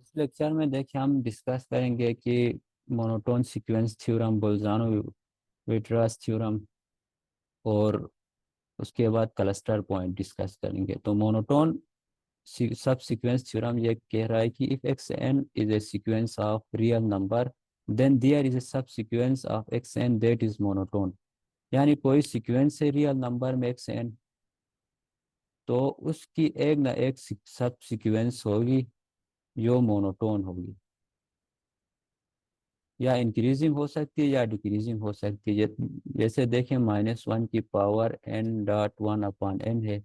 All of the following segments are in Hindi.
इस लेक्चर में देखिए हम डिस्कस करेंगे कि मोनोटोन सीक्वेंस थ्योरम, बोल्जानो विट्रास थ्योरम और उसके बाद क्लस्टर पॉइंट डिस्कस करेंगे। तो मोनोटोन सब सीक्वेंस थ्योरम ये कह रहा है कि if x N is a sequence of real number then there is a subsequence of x n that is monotone. यानी कोई सीक्वेंस है रियल नंबर में एक्स एन, तो उसकी एक ना एक सब सीक्वेंस होगी जो मोनोटोन होगी, या इंक्रीजिंग हो सकती है या डिक्रीजिंग हो सकती है। जैसे देखें -1 की पावर n डॉट 1/n है,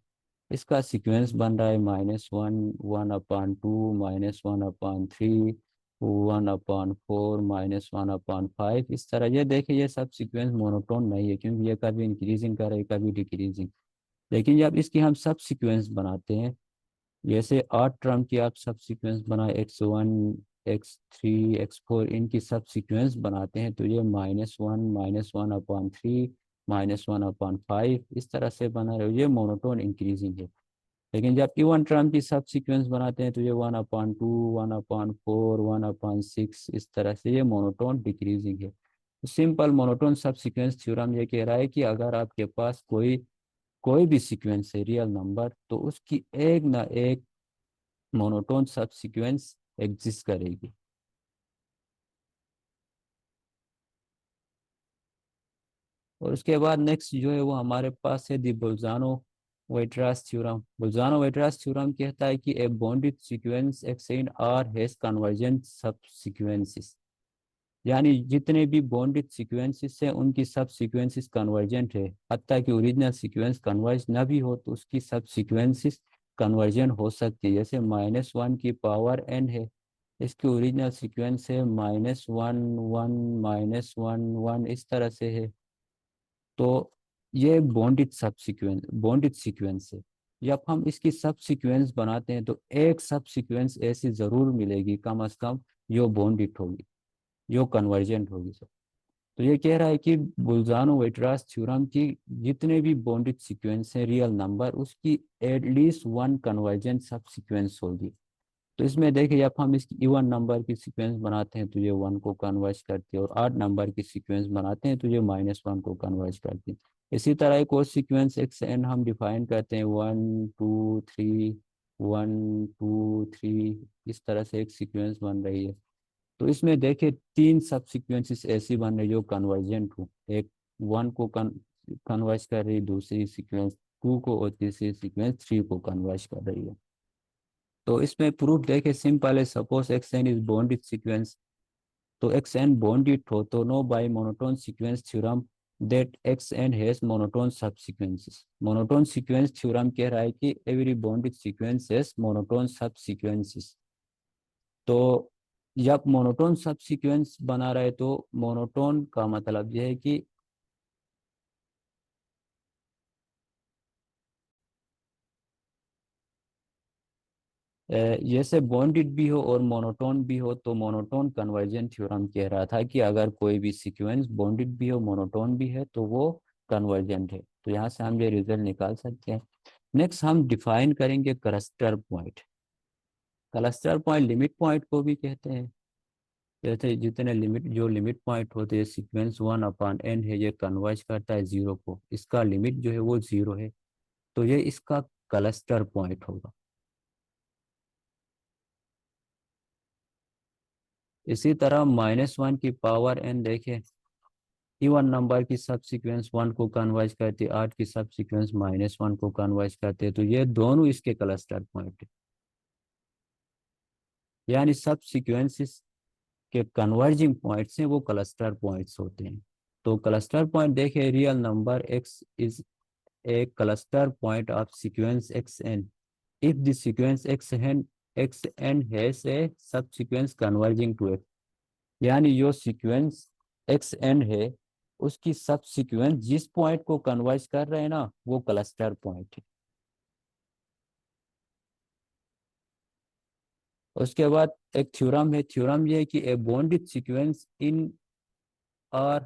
इसका सीक्वेंस बन रहा है -1, 1/2, -1/3, 1/4, -1/5। इस तरह ये देखिए ये सब सीक्वेंस मोनोटोन नहीं है, क्योंकि ये कभी इंक्रीजिंग कर रही है कभी डिक्रीजिंग। लेकिन जब इसकी हम सब सीक्वेंस बनाते हैं, जैसे 8 टर्म की आप सब सीक्वेंस बनाए x1, x3, x4, इनकी सब सीक्वेंस बनाते हैं तो ये -1, -1/3, -1/5 इस तरह से बना रहे हो, ये मोनोटोन इंक्रीजिंग है। लेकिन जब इवन टर्म की सब सीक्वेंस बनाते हैं तो ये 1/2, 1/4, 1/6 इस तरह से ये मोनोटोन डिक्रीजिंग है। तो सिंपल मोनोटोन सब सीक्वेंस थ्योरम ये कह रहा है कि अगर आपके पास कोई कोई भी सीक्वेंस है रियल नंबर, तो उसकी एक ना एक मोनोटोन सब सीक्वेंस एग्जिस्ट करेगी। और उसके बाद नेक्स्ट जो है वो हमारे पास है दी बोल्जानो वेट्रास थ्योरम। बोल्जानो वेट्रास थ्योरम कहता है कि a bounded sequence x in R has convergent subsequences. यानी जितने भी बॉन्डेड सीक्वेंसेस हैं उनकी सब सीक्वेंसेस कन्वर्जेंट है, हत्ता कि ओरिजिनल सीक्वेंस कन्वर्ज ना भी हो तो उसकी सब सीक्वेंसेस कन्वर्जन हो सकती है। जैसे -1 की पावर n है, इसकी ओरिजिनल सीक्वेंस है -1, 1, -1, 1 इस तरह से है। तो ये bonded subsequence, bounded sequence है। जब हम इसकी सब सीक्वेंस बनाते हैं तो एक सब सीक्वेंस ऐसी जरूर मिलेगी कम अज कम जो बॉन्डेड होगी, जो कन्वर्जेंट होगी सर। तो ये कह रहा है कि बुल्जानो वेट्रास थ्योरम की जितने भी बॉन्डेड सीक्वेंस हैं रियल नंबर, उसकी एटलीस्ट वन कन्वर्जेंट सब सीक्वेंस होगी। तो इसमें देखिए जब हम इसकी इवन नंबर की सीक्वेंस बनाते हैं तो ये 1 को कन्वर्ज करती है, और ऑड नंबर की सीक्वेंस बनाते हैं तो ये -1 को कन्वर्ज करती है। इसी तरह एक और सीक्वेंस एक्स एन हम डिफाइन करते हैं 1, 2, 3, 1, 2, 3 इस तरह से एक सीक्वेंस बन रही है। तो इसमें देखिए 3 सब सीक्वेंसेस ऐसी बन रही जो कन्वर्जेंट हो, एक 1 को कन्वर्ज कर रही, दूसरी सीक्वेंस 2 को, और तीसरी सीक्वेंस 3 को कन्वर्ज कर रही है। तो इसमें प्रूफ देखे सिंपल है। Suppose X N is bounded sequence, तो एक्स एन बॉन्डेड हो तो know by monotone sequence theorem that X N has monotone sub sequences. Monotone sequence theorem कह रहा है कि every bounded sequence has monotone sub sequences. तो जब मोनोटोन सब सीक्वेंस बना रहे तो मोनोटोन का मतलब यह है कि जैसे बॉन्डेड भी हो और मोनोटोन भी हो, तो मोनोटोन कन्वर्जन थ्योरम कह रहा था कि अगर कोई भी सीक्वेंस बॉन्डेड भी हो मोनोटोन भी है तो वो कन्वर्जेंट है। तो यहाँ से हम ये रिजल्ट निकाल सकते हैं। नेक्स्ट हम डिफाइन करेंगे cluster point. Cluster point limit point को भी कहते हैं। जैसे जितने लिमिट जो लिमिट पॉइंट होते हैं, सीक्वेंस 1/n है, ये कन्वर्ज करता है 0 को, इसका लिमिट जो है वो 0 है, तो ये इसका क्लस्टर पॉइंट होगा। इसी तरह -1 की पावर n देखें, इवन नंबर की सब सीक्वेंस 1 को कन्वर्ज करती है, 8 की सब सीक्वेंस -1 को कन्वर्ज करते हैं, तो ये दोनों इसके क्लस्टर पॉइंट है। यानी सब सीक्वेंसेस के कन्वर्जिंग पॉइंट्स हैं वो क्लस्टर पॉइंट्स होते हैं। तो क्लस्टर पॉइंट देखिए, real number x is a cluster point of sequence X N if the sequence xn has a subsequence converging to x। यानी जो सीक्वेंस एक्स एन है उसकी सब सीक्वेंस जिस पॉइंट को कन्वर्ज कर रहे हैं ना, वो क्लस्टर पॉइंट है। उसके बाद एक थ्योरम है, थ्योरम ये है कि a bounded sequence in R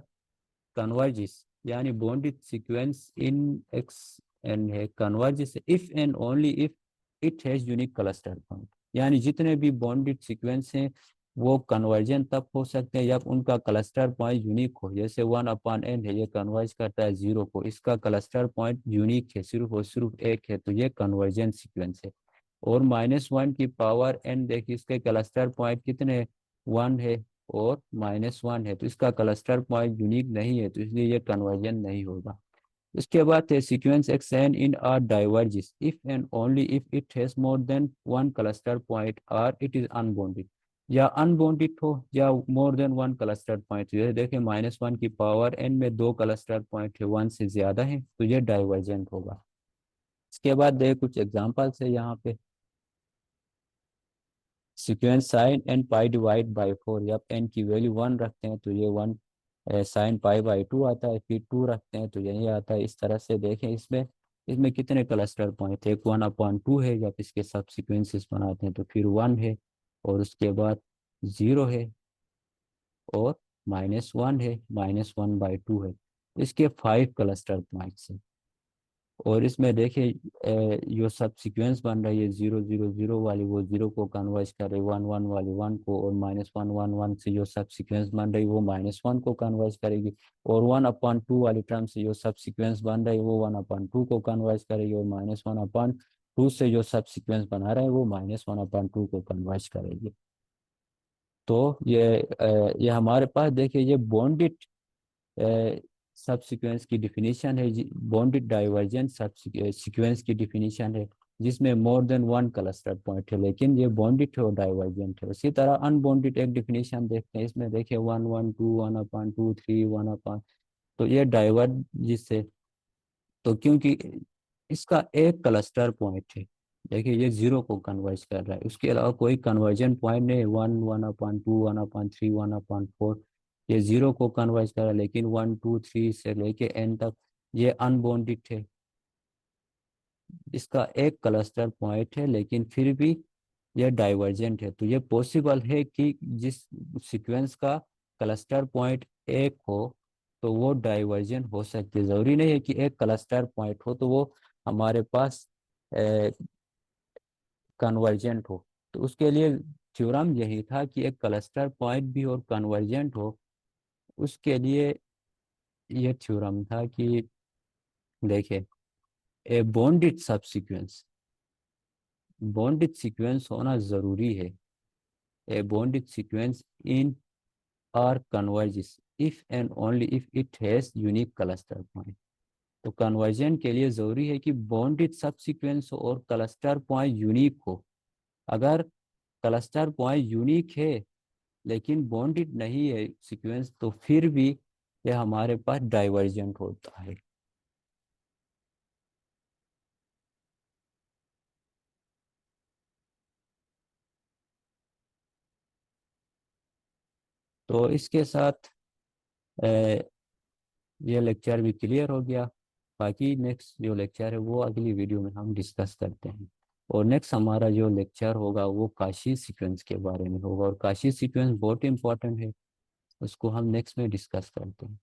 converges. यानी bounded sequence in x n है converges if and only if it has unique cluster point. यानी जितने भी बॉन्डेड सीक्वेंस हैं वो कन्वर्जन तब हो सकते हैं जब उनका क्लस्टर पॉइंट यूनिक हो। जैसे 1/n है, ये कन्वर्ज करता है 0 को, इसका क्लस्टर पॉइंट यूनिक है, सिर्फ और सिर्फ एक है, तो ये कन्वर्जन सीक्वेंस है। और -1 की पावर n देखिए, इसके क्लस्टर पॉइंट कितने, 1 है और -1 है, तो इसका क्लस्टर पॉइंट यूनिक नहीं है, तो इसलिए ये कन्वर्जन नहीं होगा। इसके बाद है sequence xn in R diverges if and only if it has more than one cluster point or it is unbounded। या अनबाउंडेड हो या more than one cluster point. जैसे देखें -1 की पावर n में 2 क्लस्टर पॉइंट है, 1 से ज्यादा है, तो ये डाइवर्जेंट होगा। इसके बाद देख कुछ एग्जांपल्स है यहाँ पे। Sequence sine N pi divide by 4, जब एन की वैल्यू 1 रखते हैं तो ये 1 साइन पाई बाई 2 आता है, फिर 2 रखते हैं तो यही आता है। इस तरह से देखें, इसमें इसमें कितने क्लस्टर पॉइंट है, एक 1/2 है, जब इसके सब सीक्वेंसेस बनाते हैं तो फिर 1 है, और उसके बाद 0 है, और -1 है, -1/2 है। इसके 5 क्लस्टर पॉइंट्स हैं। और इसमें देखिए जो सब सीक्वेंस बन रही है 0 0 0 वाली, वो 0 को कन्वर्ज कर रही है, 1 1 वाली 1 को, और -1 1 1 से जो सब सीक्वेंस बन रही है वो -1 को कन्वर्ज करेगी, और 1/2 वाली टर्म से जो सब सीक्वेंस बन रही है वो 1/2 को कन्वर्ज करेगी, और -1/2 से जो सब सीक्वेंस बना रहा है वो -1/2 को कन्वर्ज करेगी। तो ये हमारे पास देखिए ये बॉन्डेड सब सीक्वेंस की डिफिनीशन है, बॉन्डेड डाइवर्जेंट सब सीक्वेंस की डिफिनीशन है, जिसमें more than one cluster point है, लेकिन ये बॉन्डेड है और डाइवर्जेंट है। उसी तरह अनबॉन्डेड एक डिफिनीशन देखते हैं, इसमें देखिए 1 1 2 1/2 3 1/, तो ये डाइवर्ज जिससे, तो क्योंकि इसका एक क्लस्टर पॉइंट है, देखिए ये 0 को कन्वर्ज कर रहा है, उसके अलावा कोई कन्वर्जन पॉइंट नहीं है, 1 1/2 1/3 1/4, ये 0 को कन्वर्ज कर रहा है, लेकिन 1 2 3 से लेके n तक ये अनबाउंडेड है। इसका एक क्लस्टर पॉइंट है लेकिन फिर भी यह डाइवर्जेंट है, तो ये पॉसिबल है कि जिस सीक्वेंस का क्लस्टर पॉइंट एक हो तो वो डाइवर्जेंट हो सकती है। जरूरी नहीं है कि एक क्लस्टर पॉइंट हो तो वो हमारे पास कन्वर्जेंट हो। तो उसके लिए थ्योरम यही था कि एक क्लस्टर पॉइंट भी और कन्वर्जेंट हो। उसके लिए ये थ्योरम था कि देखिए, a bounded subsequence, bounded sequence होना जरूरी है। A bounded sequence in R converges if and only if it has unique cluster point. तो कन्वर्जन के लिए जरूरी है कि बॉन्डेड सब सीक्वेंस हो और क्लस्टर पॉइंट यूनिक हो। अगर क्लस्टर पॉइंट यूनिक है लेकिन बॉन्डेड नहीं है सीक्वेंस, तो फिर भी यह हमारे पास डाइवर्जेंट होता है। तो इसके साथ ये लेक्चर भी क्लियर हो गया। बाकी नेक्स्ट जो लेक्चर है वो अगली वीडियो में हम डिस्कस करते हैं। और नेक्स्ट हमारा जो लेक्चर होगा वो काशी सीक्वेंस के बारे में होगा, और काशी सीक्वेंस बहुत इंपॉर्टेंट है, उसको हम नेक्स्ट में डिस्कस करते हैं।